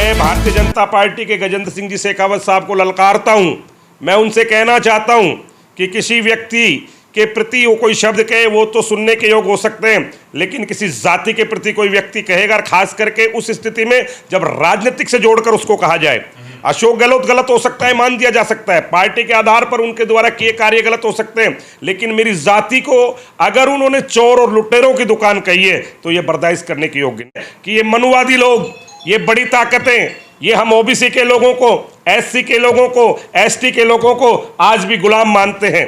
मैं भारतीय जनता पार्टी के गजेंद्र सिंह जी शेखावत साहब को ललकारता हूं। मैं उनसे कहना चाहता हूं कि किसी व्यक्ति के प्रति वो कोई शब्द कहे वो तो सुनने के योग हो सकते हैं, लेकिन किसी जाति के प्रति कोई व्यक्ति कहेगा, खास करके उस स्थिति में जब राजनीतिक से जोड़कर उसको कहा जाए। अशोक गहलोत गलत हो सकता है, मान दिया जा सकता है, पार्टी के आधार पर उनके द्वारा किए कार्य गलत हो सकते हैं, लेकिन मेरी जाति को अगर उन्होंने चोर और लुटेरों की दुकान कही है तो ये बर्दाश्त करने के योग्य है कि ये मनुवादी लोग, ये बड़ी ताकतें, ये हम ओबीसी के लोगों को, एससी के लोगों को, एसटी के लोगों को आज भी गुलाम मानते हैं।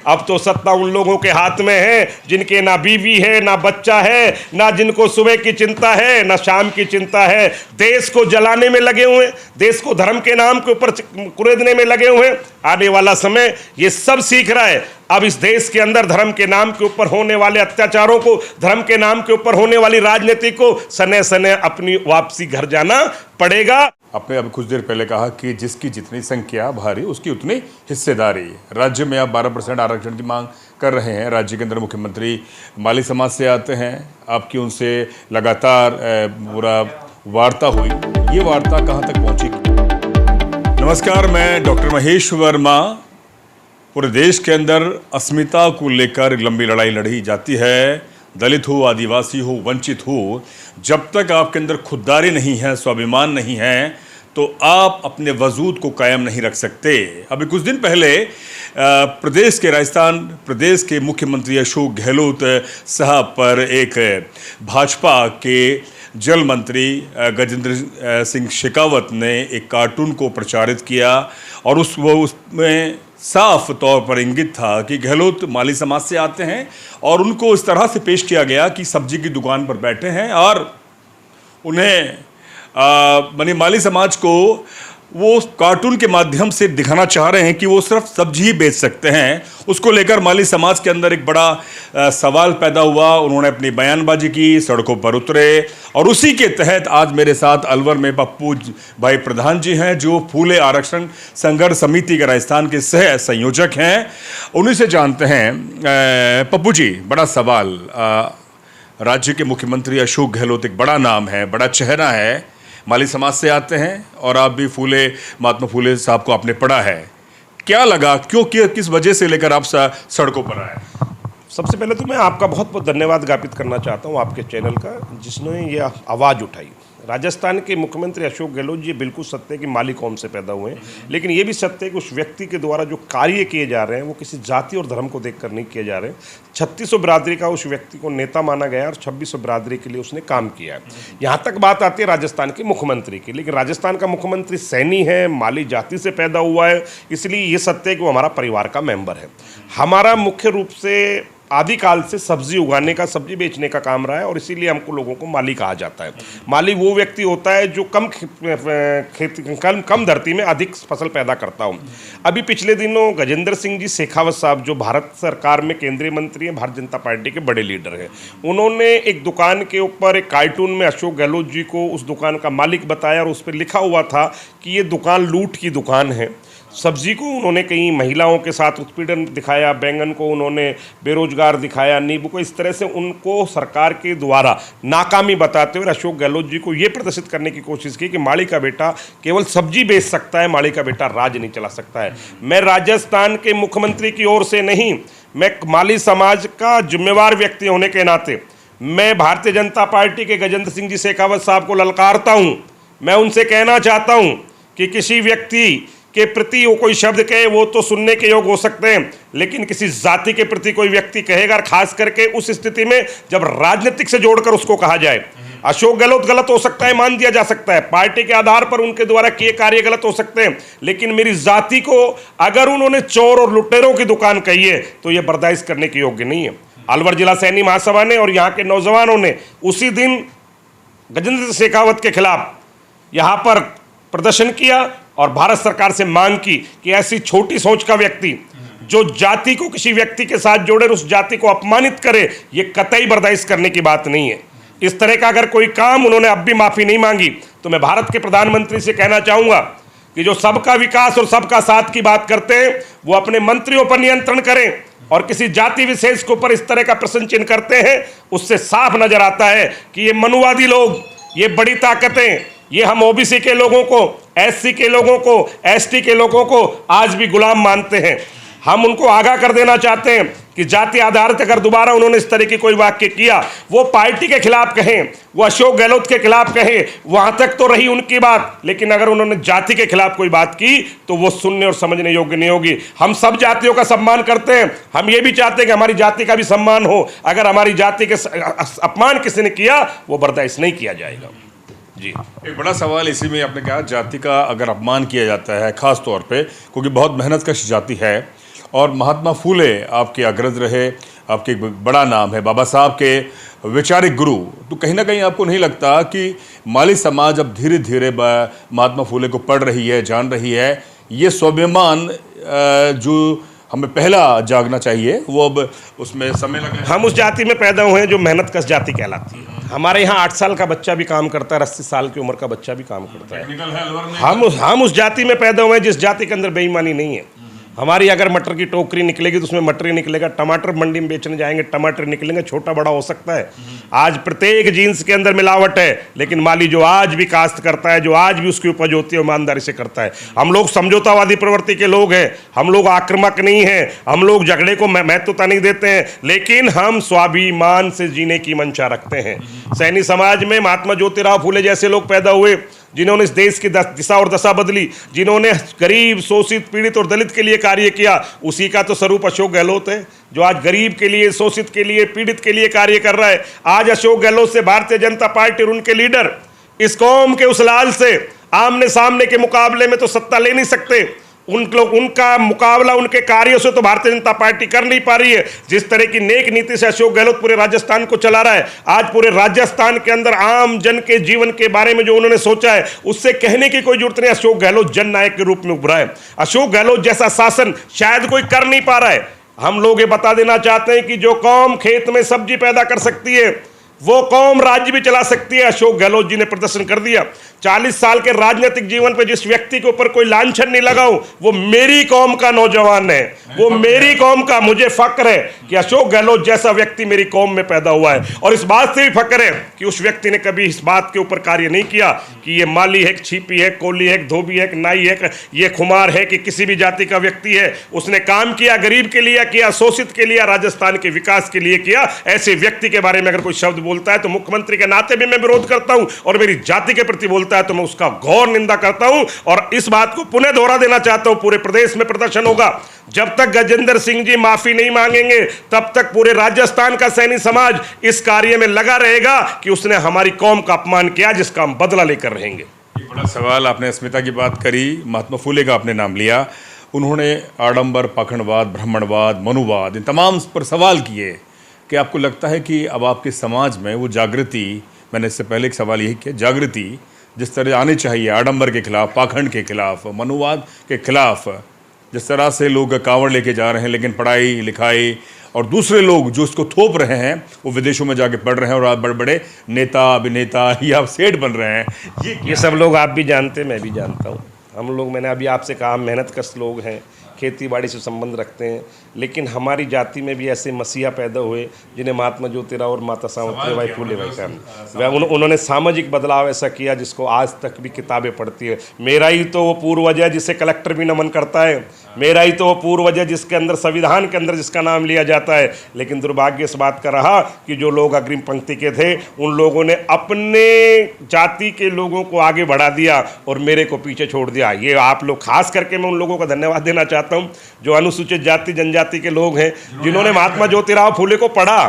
अब तो सत्ता उन लोगों के हाथ में है जिनके ना बीवी है, ना बच्चा है, ना जिनको सुबह की चिंता है, ना शाम की चिंता है। देश को जलाने में लगे हुए, देश को धर्म के नाम के ऊपर कुरेदने में लगे हुए। आने वाला समय ये सब सीख रहा है। अब इस देश के अंदर धर्म के नाम के ऊपर होने वाले अत्याचारों को, धर्म के नाम के ऊपर होने वाली राजनीति को सने सने अपनी वापसी घर जाना पड़ेगा। आपने अभी कुछ देर पहले कहा कि जिसकी जितनी संख्या भारी उसकी उतनी हिस्सेदारी। राज्य में आप 12% आरक्षण की मांग कर रहे हैं। राज्य के अंदर मुख्यमंत्री माली समाज से आते हैं, आपकी उनसे लगातार पूरा वार्ता हुई। ये वार्ता कहाँ तक पहुँची? नमस्कार, मैं डॉक्टर महेश वर्मा। पूरे देश के अंदर अस्मिता को लेकर लंबी लड़ाई लड़ी जाती है। दलित हो, आदिवासी हो, वंचित हो, जब तक आपके अंदर खुददारी नहीं है, स्वाभिमान नहीं है, तो आप अपने वजूद को कायम नहीं रख सकते। अभी कुछ दिन पहले प्रदेश के राजस्थान प्रदेश के मुख्यमंत्री अशोक गहलोत साहब पर एक भाजपा के जल मंत्री गजेंद्र सिंह शेखावत ने एक कार्टून को प्रचारित किया और उसमें साफ तौर पर इंगित था कि गहलोत माली समाज से आते हैं और उनको इस तरह से पेश किया गया कि सब्जी की दुकान पर बैठे हैं और उन्हें मानी माली समाज को वो कार्टून के माध्यम से दिखाना चाह रहे हैं कि वो सिर्फ सब्जी ही बेच सकते हैं। उसको लेकर माली समाज के अंदर एक बड़ा सवाल पैदा हुआ। उन्होंने अपनी बयानबाजी की, सड़कों पर उतरे और उसी के तहत आज मेरे साथ अलवर में पप्पू भाई प्रधान जी हैं, जो फूले आरक्षण संघर्ष समिति के राजस्थान के सह संयोजक हैं। उन्हीं से जानते हैं। पप्पू जी, बड़ा सवाल, राज्य के मुख्यमंत्री अशोक गहलोत एक बड़ा नाम है, बड़ा चेहरा है, माली समाज से आते हैं और आप भी महात्मा फूले साहब को आपने पढ़ा है। क्या लगा, क्यों, किस वजह से लेकर आप सड़कों पर आए? सबसे पहले तो मैं आपका बहुत बहुत धन्यवाद ज्ञापित करना चाहता हूं, आपके चैनल का, जिसने ये आवाज़ उठाई। राजस्थान के मुख्यमंत्री अशोक गहलोत जी, बिल्कुल सत्य है कि माली कौम से पैदा हुए हैं, लेकिन ये भी सत्य है कि उस व्यक्ति के द्वारा जो कार्य किए जा रहे हैं वो किसी जाति और धर्म को देखकर नहीं किए जा रहे हैं। 3600 बिरादरी का उस व्यक्ति को नेता माना गया और 2600 बिरादरी के लिए उसने काम किया है। यहाँ तक बात आती है राजस्थान के मुख्यमंत्री की, लेकिन राजस्थान का मुख्यमंत्री सैनी है, माली जाति से पैदा हुआ है, इसलिए ये सत्य है कि वो हमारा परिवार का मेंबर है। हमारा मुख्य रूप से आदिकाल से सब्जी उगाने का, सब्जी बेचने का काम रहा है और इसीलिए हमको लोगों को माली कहा जाता है। माली वो व्यक्ति होता है जो कम धरती में अधिक फसल पैदा करता हो। अभी पिछले दिनों गजेंद्र सिंह जी शेखावत साहब, जो भारत सरकार में केंद्रीय मंत्री हैं, भारतीय जनता पार्टी के बड़े लीडर हैं, उन्होंने एक दुकान के ऊपर एक कार्टून में अशोक गहलोत जी को उस दुकान का मालिक बताया और उस पर लिखा हुआ था कि ये दुकान लूट की दुकान है। सब्जी को उन्होंने कई महिलाओं के साथ उत्पीड़न दिखाया, बैंगन को उन्होंने बेरोजगार दिखाया, नींबू को, इस तरह से उनको सरकार के द्वारा नाकामी बताते हुए अशोक गहलोत जी को ये प्रदर्शित करने की कोशिश की कि माली का बेटा केवल सब्जी बेच सकता है, माली का बेटा राज नहीं चला सकता है। मैं राजस्थान के मुख्यमंत्री की ओर से नहीं, मैं माली समाज का जिम्मेवार व्यक्ति होने के नाते मैं भारतीय जनता पार्टी के गजेंद्र सिंह जी शेखावत साहब को ललकारता हूँ। मैं उनसे कहना चाहता हूँ कि किसी व्यक्ति के प्रति वो कोई शब्द कहे वो तो सुनने के योग हो सकते हैं, लेकिन किसी जाति के प्रति कोई व्यक्ति कहेगा, खास करके उस स्थिति में जब राजनीतिक से जोड़कर उसको कहा जाए। अशोक गहलोत गलत हो सकता है, मान दिया जा सकता है, पार्टी के आधार पर उनके द्वारा किए कार्य गलत हो सकते हैं, लेकिन मेरी जाति को अगर उन्होंने चोर और लुटेरों की दुकान कही है तो ये बर्दाश्त करने के योग्य नहीं है। अलवर जिला सैनी महासभा ने और यहाँ के नौजवानों ने उसी दिन गजेंद्र शेखावत के खिलाफ यहाँ पर प्रदर्शन किया और भारत सरकार से मांग की कि ऐसी छोटी सोच का व्यक्ति जो जाति को किसी व्यक्ति के साथ जोड़े, उस जाति को अपमानित करे, ये कतई बर्दाश्त करने की बात नहीं है। इस तरह का अगर कोई काम, उन्होंने अब भी माफ़ी नहीं मांगी, तो मैं भारत के प्रधानमंत्री से कहना चाहूँगा कि जो सबका विकास और सबका साथ की बात करते हैं वो अपने मंत्रियों पर नियंत्रण करें और किसी जाति विशेष के ऊपर इस तरह का प्रश्न चिन्ह करते हैं, उससे साफ नजर आता है कि ये मनुवादी लोग, ये बड़ी ताकतें, ये हम ओबीसी के लोगों को, एससी के लोगों को, एसटी के लोगों को आज भी गुलाम मानते हैं। हम उनको आगाह कर देना चाहते हैं कि जाति आधारित अगर दोबारा उन्होंने इस तरह की कोई वाक्य किया, वो पार्टी के खिलाफ कहें, वो अशोक गहलोत के खिलाफ कहें, वहां तक तो रही उनकी बात, लेकिन अगर उन्होंने जाति के खिलाफ कोई बात की तो वो सुनने और समझने योग्य नहीं होगी। हम सब जातियों का सम्मान करते हैं, हम ये भी चाहते हैं कि हमारी जाति का भी सम्मान हो। अगर हमारी जाति के अपमान किसी ने किया, वो बर्दाश्त नहीं किया जाएगा। जी, एक बड़ा सवाल इसी में आपने कहा, जाति का अगर अपमान किया जाता है खास तौर पे, क्योंकि बहुत मेहनतकश जाति है और महात्मा फूले आपके अग्रज रहे, आपके एक बड़ा नाम है, बाबा साहब के वैचारिक गुरु, तो कहीं ना कहीं आपको नहीं लगता कि माली समाज अब धीरे धीरे महात्मा फूले को पढ़ रही है, जान रही है, ये स्वाभिमान जो हमें पहला जागना चाहिए वो अब उसमें समय लगे? हम उस जाति में पैदा हुए हैं जो मेहनतकश जाति कहलाती है। हमारे यहाँ 8 साल का बच्चा भी काम करता है, 80 साल की उम्र का बच्चा भी काम करता है। हम उस जाति में पैदा हुए हैं जिस जाति के अंदर बेईमानी नहीं है। हमारी अगर मटर की टोकरी निकलेगी तो उसमें मटर ही निकलेगा, टमाटर मंडी में बेचने जाएंगे टमाटर निकलेंगे, छोटा बड़ा हो सकता है। आज प्रत्येक जीन्स के अंदर मिलावट है, लेकिन माली जो आज भी काश्त करता है, जो आज भी उसकी उपज होती है, ईमानदारी से करता है। हम लोग समझौतावादी प्रवृत्ति के लोग हैं, हम लोग आक्रामक नहीं हैं, हम लोग झगड़े को महत्वता नहीं देते हैं, लेकिन हम स्वाभिमान से जीने की मंशा रखते हैं। सैनी समाज में महात्मा ज्योतिराव फूले जैसे लोग पैदा हुए जिन्होंने इस देश की दिशा और दशा बदली, जिन्होंने गरीब, शोषित, पीड़ित और दलित के लिए कार्य किया। उसी का तो स्वरूप अशोक गहलोत है, जो आज गरीब के लिए, शोषित के लिए, पीड़ित के लिए कार्य कर रहा है। आज अशोक गहलोत से भारतीय जनता पार्टी और उनके लीडर इस कौम के उस लाल से आमने सामने के मुकाबले में तो सत्ता ले नहीं सकते। उनका मुकाबला उनके कार्यों से तो भारतीय जनता पार्टी कर नहीं पा रही है। जिस तरह की नेक नीति से अशोक गहलोत पूरे राजस्थान को चला रहा है, आज पूरे राजस्थान के अंदर आम जन के जीवन के बारे में जो उन्होंने सोचा है, उससे कहने की कोई जरूरत नहीं। अशोक गहलोत जननायक के रूप में उभरा है। अशोक गहलोत जैसा शासन शायद कोई कर नहीं पा रहा है। हम लोग ये बता देना चाहते हैं कि जो कौम खेत में सब्जी पैदा कर सकती है, वो कौम राज्य भी चला सकती है। अशोक गहलोत जी ने प्रदर्शन कर दिया। 40 साल के राजनीतिक जीवन पे जिस व्यक्ति के ऊपर कोई लांछन नहीं लगा हो, वो मेरी कौम का नौजवान है, वो मेरी कौम का। मुझे फक्र है कि अशोक गहलोत जैसा व्यक्ति मेरी कौम में पैदा हुआ है, और इस बात से भी फक्र है कि उस व्यक्ति ने कभी इस बात के ऊपर कार्य नहीं किया कि ये माली है, छिपी है, कोली है, धोबी है, नाई है, ये खुमार है कि किसी भी जाति का व्यक्ति है। उसने काम किया, गरीब के लिए किया, शोषित के लिए, राजस्थान के विकास के लिए किया। ऐसे व्यक्ति के बारे में अगर कोई शब्द बोलता है तो मुख्यमंत्री के नाते भी मैं विरोध करता हूं, और मेरी जाति के प्रति बोलता है तो मैं उसका घोर निंदा करता हूं। और इस बात को पुनः दोहरा देना चाहता हूं, पूरे प्रदेश में प्रदर्शन होगा। जब तक गजेंद्र सिंह जी माफी नहीं मांगेंगे, तब तक पूरे राजस्थान का सैनी समाज इस कार्य में लगा रहेगा कि उसने हमारी कौम का अपमान किया, जिसका हम बदला लेकर रहेंगे। एक बड़ा सवाल, आपने अस्मिता की बात करी, महात्मा फूले का आपने नाम लिया। उन्होंने आडंबर, पाखंडवाद, ब्राह्मणवाद, मनुवाद, इन तमाम पर सवाल किए कि आपको लगता है कि अब आपके समाज में वो जागृति, मैंने इससे पहले एक सवाल यही किया, जागृति जिस तरह आनी चाहिए, आडंबर के खिलाफ, पाखंड के खिलाफ, मनुवाद के खिलाफ, जिस तरह से लोग कांवड़ लेके जा रहे हैं, लेकिन पढ़ाई लिखाई और दूसरे लोग जो इसको थोप रहे हैं वो विदेशों में जाके पढ़ रहे हैं और आप बड़े बड़े नेता, अभिनेता या सेठ बन रहे हैं। ये सब लोग आप भी जानते हैं, मैं भी जानता हूँ। हम लोग, मैंने अभी आपसे कहा, मेहनतकश लोग हैं, खेती बाड़ी से संबंध रखते हैं, लेकिन हमारी जाति में भी ऐसे मसीहा पैदा हुए जिन्हें महात्मा ज्योतिराव और माता सावित्रीबाई फूले का उन्होंने सामाजिक बदलाव ऐसा किया जिसको आज तक भी किताबें पढ़ती है। मेरा ही तो वो पूर्वज है जिसे कलेक्टर भी नमन करता है, मेरा ही तो वो पूर्वज है जिसके अंदर, संविधान के अंदर जिसका नाम लिया जाता है। लेकिन दुर्भाग्य इस बात का रहा कि जो लोग अग्रिम पंक्ति के थे, उन लोगों ने अपने जाति के लोगों को आगे बढ़ा दिया और मेरे को पीछे छोड़ दिया। ये आप लोग, खास करके मैं उन लोगों का धन्यवाद देना चाहता हूं जो अनुसूचित जाति जनजाति के लोग हैं, जिन्होंने महात्मा ज्योतिराव फूले को पढ़ा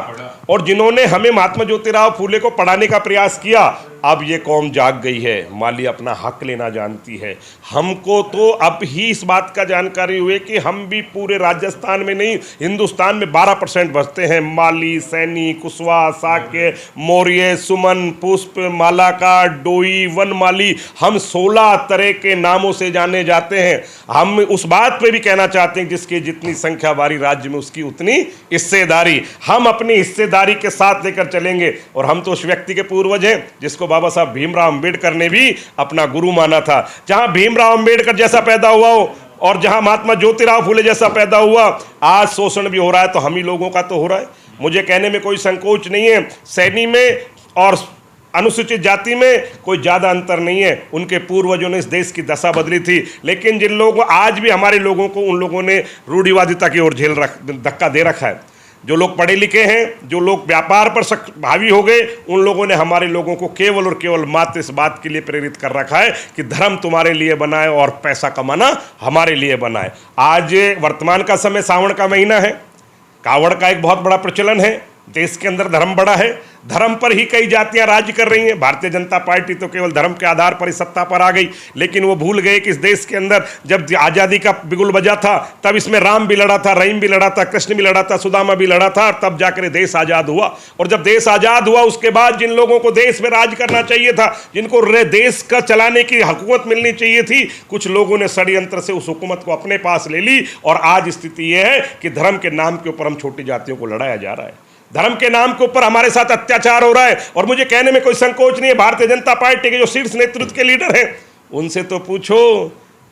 और जिन्होंने हमें महात्मा ज्योतिराव फूले को पढ़ाने का प्रयास किया। अब ये कौम जाग गई है, माली अपना हक लेना जानती है। हमको तो अब ही इस बात का जानकारी हुई कि हम भी पूरे राजस्थान में नहीं, हिंदुस्तान में 12% बसते हैं। माली, सैनी, कुशवाहा, साक्य, मौर्य, सुमन, पुष्प, मालाका, डोई, वनमाली, हम 16 तरह के नामों से जाने जाते हैं। हम उस बात पे भी कहना चाहते हैं जिसकी जितनी संख्या बारी राज्य में उसकी उतनी हिस्सेदारी। हम अपनी हिस्सेदारी के साथ लेकर चलेंगे। और हम तो उस व्यक्ति के पूर्वज हैं जिसको बाबा साहब भीमराव अंबेडकर ने भी अपना गुरु माना था। जहां भीमराव अंबेडकर जैसा पैदा हुआ हो और जहां महात्मा ज्योतिराव फूले जैसा पैदा हुआ, आज शोषण भी हो रहा है तो हम ही लोगों का तो हो रहा है। मुझे कहने में कोई संकोच नहीं है, सैनी में और अनुसूचित जाति में कोई ज़्यादा अंतर नहीं है। उनके पूर्वजों ने इस देश की दशा बदली थी, लेकिन जिन लोगों आज भी हमारे लोगों को उन लोगों ने रूढ़िवादिता की ओर धक्का दे रखा है। जो लोग पढ़े लिखे हैं, जो लोग व्यापार पर हावी हो गए, उन लोगों ने हमारे लोगों को केवल और केवल मात्र इस बात के लिए प्रेरित कर रखा है कि धर्म तुम्हारे लिए बनाए और पैसा कमाना हमारे लिए बनाए। आज वर्तमान का समय सावन का महीना है, कावड़ का एक बहुत बड़ा प्रचलन है, देश के अंदर धर्म बड़ा है, धर्म पर ही कई जातियां राज्य कर रही हैं। भारतीय जनता पार्टी तो केवल धर्म के आधार पर ही सत्ता पर आ गई, लेकिन वो भूल गए कि इस देश के अंदर जब आज़ादी का बिगुल बजा था तब इसमें राम भी लड़ा था, रहीम भी लड़ा था, कृष्ण भी लड़ा था, सुदामा भी लड़ा था, तब जाकर देश आज़ाद हुआ। और जब देश आज़ाद हुआ उसके बाद जिन लोगों को देश में राज करना चाहिए था, जिनको देश का चलाने की हुकूमत मिलनी चाहिए थी, कुछ लोगों ने षड्यंत्र से उस हुकूमत को अपने पास ले ली। और आज स्थिति यह है कि धर्म के नाम के ऊपर हम छोटी जातियों को लड़ाया जा रहा है, धर्म के नाम के ऊपर हमारे साथ अत्याचार हो रहा है। और मुझे कहने में कोई संकोच नहीं है, भारतीय जनता पार्टी के जो शीर्ष नेतृत्व के लीडर हैं उनसे तो पूछो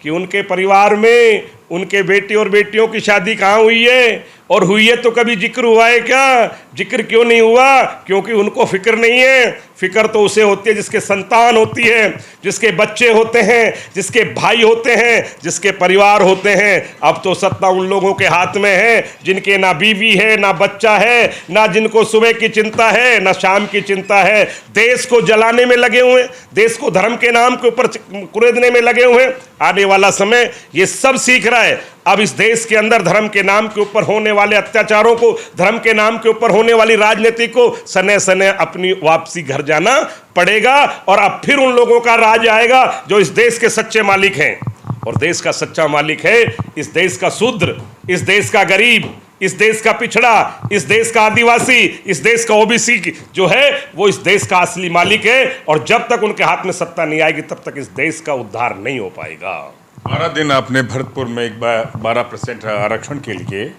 कि उनके परिवार में उनके बेटे और बेटियों की शादी कहाँ हुई है, और हुई है तो कभी जिक्र हुआ है क्या? जिक्र क्यों नहीं हुआ? क्योंकि उनको फिक्र नहीं है। फिक्र तो उसे होती है जिसके संतान होती है, जिसके बच्चे होते हैं, जिसके भाई होते हैं, जिसके परिवार होते हैं। अब तो सत्ता उन लोगों के हाथ में है जिनके ना बीवी है, ना बच्चा है, ना जिनको सुबह की चिंता है, ना शाम की चिंता है। देश को जलाने में लगे हुए, देश को धर्म के नाम के ऊपर कुरेदने में लगे हुए। आने वाला समय ये सब सीख रहा है। अब इस देश के अंदर धर्म के नाम के ऊपर होने वाले अत्याचारों को, धर्म के नाम के ऊपर होने वाली राजनीति को सने सने अपनी वापसी घर जाना पड़ेगा। और अब फिर उन लोगों का राज आएगा जो इस देश के सच्चे मालिक हैं। और देश का सच्चा मालिक है इस देश का शूद्र, इस देश का गरीब, इस देश का पिछड़ा, इस देश का आदिवासी, इस देश का ओबीसी जो है वो इस देश का असली मालिक है। और जब तक उनके हाथ में सत्ता नहीं आएगी तब तक इस देश का उद्धार नहीं हो पाएगा। 12 दिन आपने भरतपुर में एक 12% आरक्षण के लिए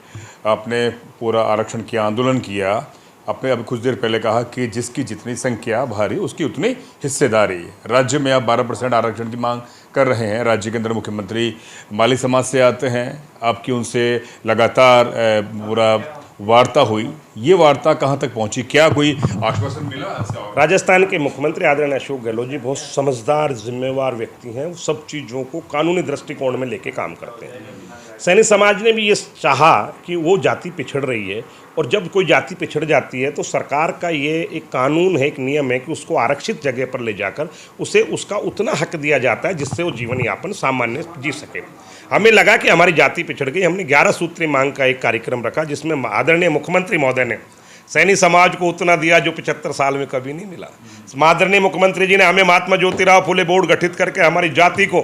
आपने पूरा आरक्षण किया, आंदोलन किया। आपने अभी कुछ देर पहले कहा कि जिसकी जितनी संख्या भारी उसकी उतनी हिस्सेदारी। राज्य में आप 12% आरक्षण की मांग कर रहे हैं। राज्य के अंदर मुख्यमंत्री माली समाज से आते हैं, आपकी उनसे लगातार पूरा वार्ता हुई। ये वार्ता कहाँ तक पहुंची, क्या कोई आश्वासन मिला? राजस्थान के मुख्यमंत्री आदरणीय अशोक गहलोत जी बहुत समझदार, जिम्मेवार व्यक्ति हैं। वो सब चीज़ों को कानूनी दृष्टिकोण में लेके काम करते हैं। सैनिक समाज ने भी ये चाहा कि वो जाति पिछड़ रही है, और जब कोई जाति पिछड़ जाती है तो सरकार का ये एक कानून है, एक नियम है कि उसको आरक्षित जगह पर ले जाकर उसे उसका उतना हक दिया जाता है जिससे वो जीवन यापन सामान्य जी सके। हमें लगा कि हमारी जाति पिछड़ गई। हमने 11 सूत्री मांग का एक कार्यक्रम रखा जिसमें आदरणीय मुख्यमंत्री महोदय ने सैनिक समाज को उतना दिया जो 75 साल में कभी नहीं मिला। आदरणीय मुख्यमंत्री जी ने हमें महात्मा ज्योतिराव फुले बोर्ड गठित करके हमारी जाति को,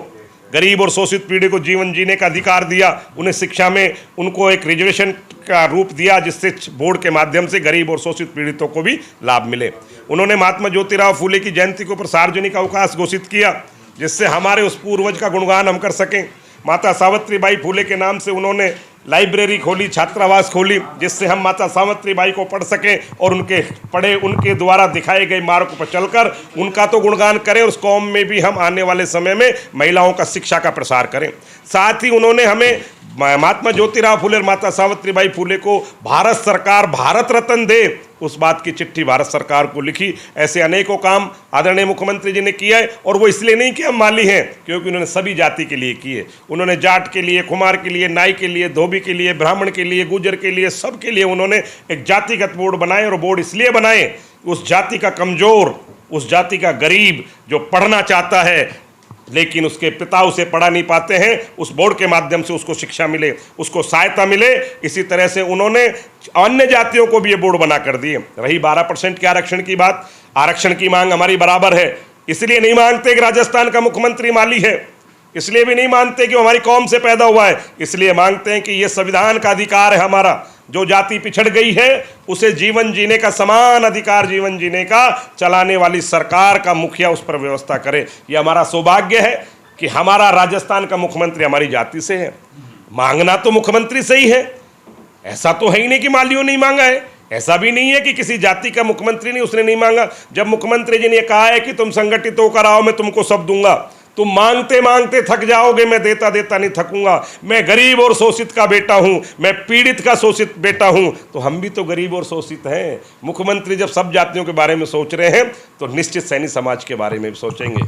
गरीब और शोषित पीढ़ी को जीवन जीने का अधिकार दिया। उन्हें शिक्षा में उनको एक रिजर्वेशन का रूप दिया जिससे बोर्ड के माध्यम से गरीब और शोषित पीड़ितों को भी लाभ मिले। उन्होंने महात्मा ज्योतिराव फुले की जयंती के ऊपर सार्वजनिक अवकाश घोषित किया जिससे हमारे उस पूर्वज का गुणगान हम कर सकें। माता सावित्रीबाई फुले के नाम से उन्होंने लाइब्रेरी खोली, छात्रावास खोली, जिससे हम माता सावित्रीबाई को पढ़ सकें और उनके द्वारा दिखाए गए मार्ग पर चलकर उनका तो गुणगान करें और उस कौम में भी हम आने वाले समय में महिलाओं का शिक्षा का प्रसार करें। साथ ही उन्होंने हमें महात्मा ज्योतिराव फुले और माता सावित्रीबाई फुले को भारत सरकार भारत रत्न दे, उस बात की चिट्ठी भारत सरकार को लिखी। ऐसे अनेकों काम आदरणीय मुख्यमंत्री जी ने किया है। और वो इसलिए नहीं कि हम माली हैं, क्योंकि उन्होंने सभी जाति के लिए किए। उन्होंने जाट के लिए, कुमार के लिए, नाई के लिए, धोबी के लिए, ब्राह्मण के लिए, गुजर के लिए, सब के लिए उन्होंने एक जातिगत बोर्ड बनाए। और बोर्ड इसलिए बनाए उस जाति का कमजोर, उस जाति का गरीब जो पढ़ना चाहता है लेकिन उसके पिता उसे पढ़ा नहीं पाते हैं, उस बोर्ड के माध्यम से उसको शिक्षा मिले, उसको सहायता मिले। इसी तरह से उन्होंने अन्य जातियों को भी ये बोर्ड बना कर दिए। रही 12% के आरक्षण की बात, आरक्षण की मांग हमारी बराबर है। इसलिए नहीं मानते कि राजस्थान का मुख्यमंत्री माली है, इसलिए भी नहीं मानते कि वो हमारी कौम से पैदा हुआ है, इसलिए मांगते हैं कि ये संविधान का अधिकार है हमारा। जो जाति पिछड़ गई है उसे जीवन जीने का समान अधिकार, जीवन जीने का चलाने वाली सरकार का मुखिया उस पर व्यवस्था करे। ये हमारा सौभाग्य है कि हमारा राजस्थान का मुख्यमंत्री हमारी जाति से है। मांगना तो मुख्यमंत्री से ही है, ऐसा तो है ही नहीं कि मालियों नहीं मांगा है, ऐसा भी नहीं है कि किसी जाति का मुख्यमंत्री नहीं उसने नहीं मांगा। जब मुख्यमंत्री जी ने कहा है कि तुम संगठित होकर आओ मैं तुमको सब दूंगा, तुम मांगते मांगते थक जाओगे, मैं देता देता नहीं थकूंगा। मैं गरीब और शोषित का बेटा हूं, मैं पीड़ित का शोषित बेटा हूं। तो हम भी तो गरीब और शोषित हैं। मुख्यमंत्री जब सब जातियों के बारे में सोच रहे हैं तो निश्चित सैनी समाज के बारे में भी सोचेंगे।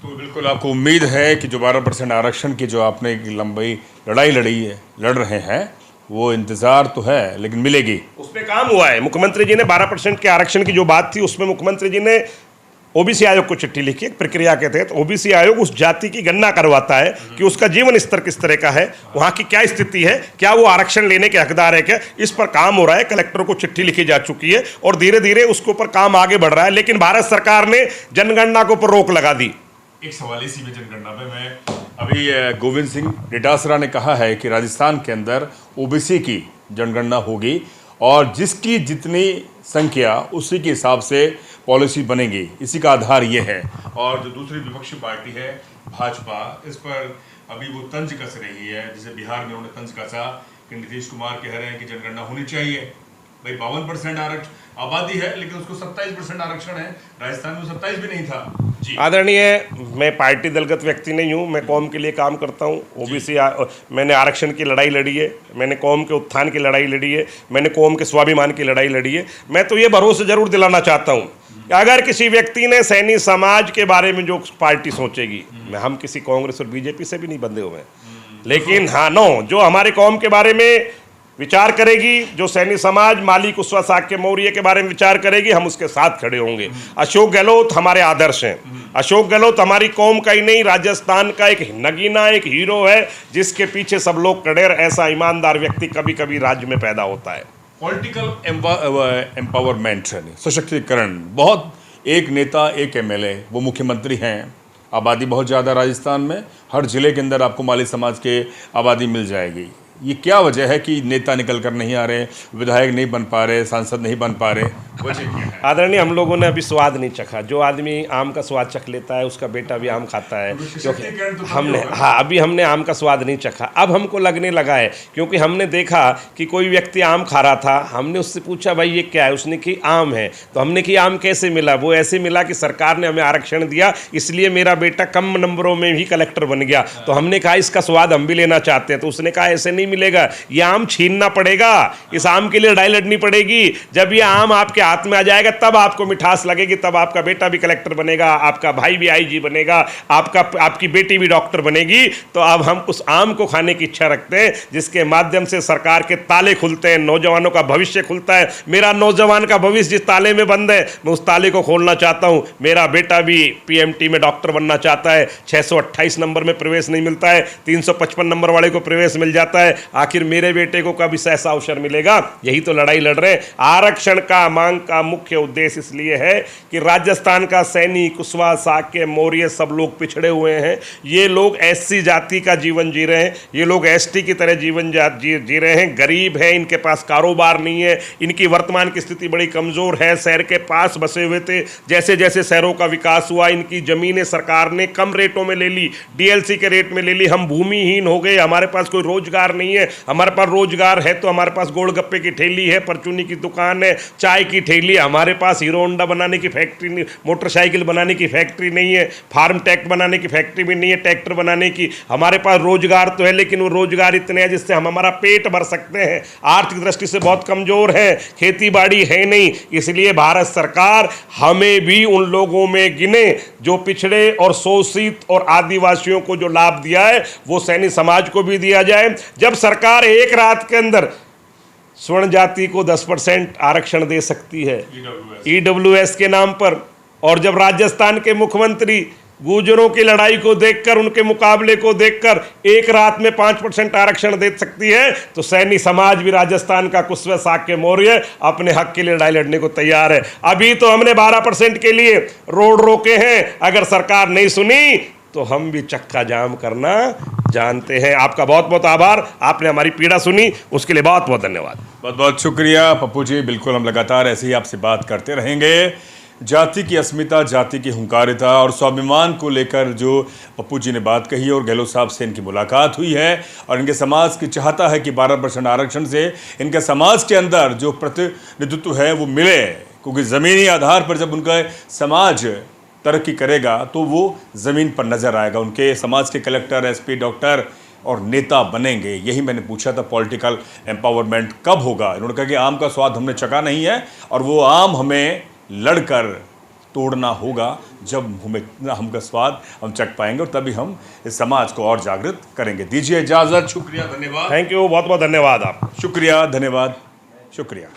तो बिल्कुल आपको उम्मीद है कि जो 12% आरक्षण की जो आपने एक लंबी लड़ाई लड़ रहे हैं, वो इंतजार तो है लेकिन मिलेगी। उस पर काम हुआ है। मुख्यमंत्री जी ने 12% के आरक्षण की जो बात थी उसमें मुख्यमंत्री जी ने ओबीसी आयोग को चिट्ठी लिखी। एक प्रक्रिया के तहत ओबीसी आयोग उस जाति की गणना करवाता है कि उसका जीवन स्तर किस तरह का है, वहाँ की क्या स्थिति है, क्या वो आरक्षण लेने के हकदार है क्या। इस पर काम हो रहा है। कलेक्टर को चिट्ठी लिखी जा चुकी है और धीरे धीरे उसके ऊपर काम आगे बढ़ रहा है। लेकिन भारत सरकार ने जनगणना के ऊपर रोक लगा दी। एक सवाल इसी में जनगणना पे मैं अभी गोविंद सिंह डोटासरा ने कहा है कि राजस्थान के अंदर ओबीसी की जनगणना होगी और जिसकी जितनी संख्या उसी के हिसाब से पॉलिसी बनेगी, इसी का आधार ये है। और जो दूसरी विपक्षी पार्टी है भाजपा, इस पर अभी वो तंज कस रही है। जैसे बिहार में उन्होंने तंज कसा कि नीतीश कुमार कह रहे हैं कि जनगणना होनी चाहिए। भाई 52% आरक्षण आबादी है लेकिन उसको 27% आरक्षण है। राजस्थान में 27 भी नहीं था जी। आदरणीय, मैं पार्टी दलगत व्यक्ति नहीं हूँ, मैं कौम के लिए काम करता हूँ। ओबीसी मैंने आरक्षण की लड़ाई लड़ी है, मैंने कौम के उत्थान की लड़ाई लड़ी है, मैंने कौम के स्वाभिमान की लड़ाई लड़ी है। मैं तो ये भरोसा जरूर दिलाना चाहता हूँ कि अगर किसी व्यक्ति ने सैनी समाज के बारे में जो पार्टी सोचेगी, हम किसी कांग्रेस और बीजेपी से भी नहीं बंधे हुए हैं, लेकिन हाँ जो हमारे कौम के बारे में विचार करेगी, जो सैनी समाज माली कुशवाहा साक्य मौर्य के बारे में विचार करेगी, हम उसके साथ खड़े होंगे। अशोक गहलोत हमारे आदर्श हैं। अशोक गहलोत हमारी कौम का ही नहीं, राजस्थान का एक नगीना, एक हीरो है जिसके पीछे सब लोग खड़े। ऐसा ईमानदार व्यक्ति कभी कभी राज्य में पैदा होता है। पॉलिटिकल एम्पावरमेंट, सशक्तिकरण। बहुत एक नेता, एक एमएलए, वो मुख्यमंत्री हैं। आबादी बहुत ज़्यादा राजस्थान में, हर जिले के अंदर आपको माली समाज के आबादी मिल जाएगी। ये क्या वजह है कि नेता निकल कर नहीं आ रहे, विधायक नहीं बन पा रहे, सांसद नहीं बन पा रहे? वजह क्या है? आदरणीय, हम लोगों ने अभी स्वाद नहीं चखा। जो आदमी आम का स्वाद चख लेता है उसका बेटा भी आम खाता है। क्योंकि अभी हमने आम का स्वाद नहीं चखा। अब हमको लगने लगा है, क्योंकि हमने देखा कि कोई व्यक्ति आम खा रहा था। हमने उससे पूछा भाई ये क्या है, उसने कि आम है। तो हमने कि आम कैसे मिला? वो ऐसे मिला कि सरकार ने हमें आरक्षण दिया, इसलिए मेरा बेटा कम नंबरों में भी कलेक्टर बन गया। तो हमने कहा इसका स्वाद हम भी लेना चाहते हैं। तो उसने कहा ऐसे नहीं मिलेगा, ये आम छीनना पड़ेगा, इस आम के लिए लड़ाई लड़नी पड़ेगी। जब ये आम आपके हाथ में आ जाएगा तब आपको मिठास लगेगी, तब आपका बेटा भी कलेक्टर बनेगा, आपका भाई भी आईजी बनेगा, आपकी बेटी भी डॉक्टर बनेगी। तो अब हम उस आम को खाने की इच्छा रखते हैं जिसके माध्यम से सरकार के ताले खुलते हैं, नौजवानों का भविष्य खुलता है। मेरा नौजवान का भविष्य जिस ताले में बंद है, मैं उस ताले को खोलना चाहता हूं। मेरा बेटा भी पीएमटी में डॉक्टर बनना चाहता है। 628 नंबर में प्रवेश नहीं मिलता है, 355 नंबर वाले को प्रवेश मिल जाता है। आखिर मेरे बेटे को कब इस ऐसा अवसर मिलेगा? यही तो लड़ाई लड़ रहे हैं। आरक्षण का मांग का मुख्य उद्देश्य इसलिए है कि राजस्थान का सैनी, कुशवाहा, साक्य, मौर्य सब लोग पिछड़े हुए हैं। ये लोग एससी जाति का जीवन जी रहे हैं, ये लोग एसटी की तरह जीवन जी रहे हैं। गरीब हैं, इनके पास कारोबार नहीं है, इनकी वर्तमान की स्थिति बड़ी कमजोर है। शहर के पास बसे हुए थे, जैसे जैसे शहरों का विकास हुआ इनकी जमीनें सरकार ने कम रेटों में ले ली, डीएलसी के रेट में ले ली। हम भूमिहीन हो गए, हमारे पास कोई रोजगार नहीं है। हमारे पास रोजगार है तो हमारे पास गोलगप्पे की ठेली है, परचूनी की दुकान है, चाय की ठेली। हमारे पास हीरो होंडा बनाने की फैक्ट्री नहीं, मोटरसाइकिल बनाने की फैक्ट्री नहीं है, फार्म टैक बनाने की फैक्ट्री भी नहीं है, ट्रैक्टर बनाने की। हमारे पास रोजगार तो है लेकिन वो रोजगार इतने हैं जिससे हम हमारा पेट भर सकते हैं। आर्थिक दृष्टि से बहुत कमजोर है, खेती बाड़ी है नहीं। इसलिए भारत सरकार हमें भी उन लोगों में गिने जो पिछड़े और शोषित और आदिवासियों को जो लाभ दिया है वो सैनी समाज को भी दिया जाए। जब सरकार एक रात के अंदर स्वर्ण जाति को 10% आरक्षण दे सकती है ईडब्ल्यूएस के नाम पर, और जब राजस्थान के मुख्यमंत्री गुर्जरों की लड़ाई को देखकर, उनके मुकाबले को देखकर एक रात में 5% आरक्षण दे सकती है, तो सैनी समाज भी राजस्थान का कुशवाहा, साक्य, मौर्य अपने हक के लिए लड़ाई लड़ने को तैयार है। अभी तो हमने 12% के लिए रोड रोके हैं, अगर सरकार नहीं सुनी तो हम भी चक्का जाम करना जानते हैं। आपका बहुत बहुत आभार, आपने हमारी पीड़ा सुनी, उसके लिए बहुत बहुत धन्यवाद। बहुत बहुत शुक्रिया पप्पू जी। बिल्कुल हम लगातार ऐसे ही आपसे बात करते रहेंगे। जाति की अस्मिता, जाति की हुंकारिता और स्वाभिमान को लेकर जो पप्पू जी ने बात कही और गहलोत साहब से इनकी मुलाकात हुई है और इनके समाज की चाहता है कि 12% आरक्षण से इनके समाज के अंदर जो प्रतिनिधित्व है वो मिले, क्योंकि ज़मीनी आधार पर जब उनका समाज तरक्की करेगा तो वो ज़मीन पर नज़र आएगा, उनके समाज के कलेक्टर, एसपी, डॉक्टर और नेता बनेंगे। यही मैंने पूछा था, पॉलिटिकल एम्पावरमेंट कब होगा। इन्होंने कहा कि आम का स्वाद हमने चखा नहीं है और वो आम हमें लड़कर तोड़ना होगा। जब हमें हम का स्वाद हम चख पाएंगे और तभी हम इस समाज को और जागृत करेंगे। दीजिए इजाज़त, शुक्रिया, धन्यवाद। थैंक यू, बहुत बहुत धन्यवाद आप। शुक्रिया, धन्यवाद, शुक्रिया।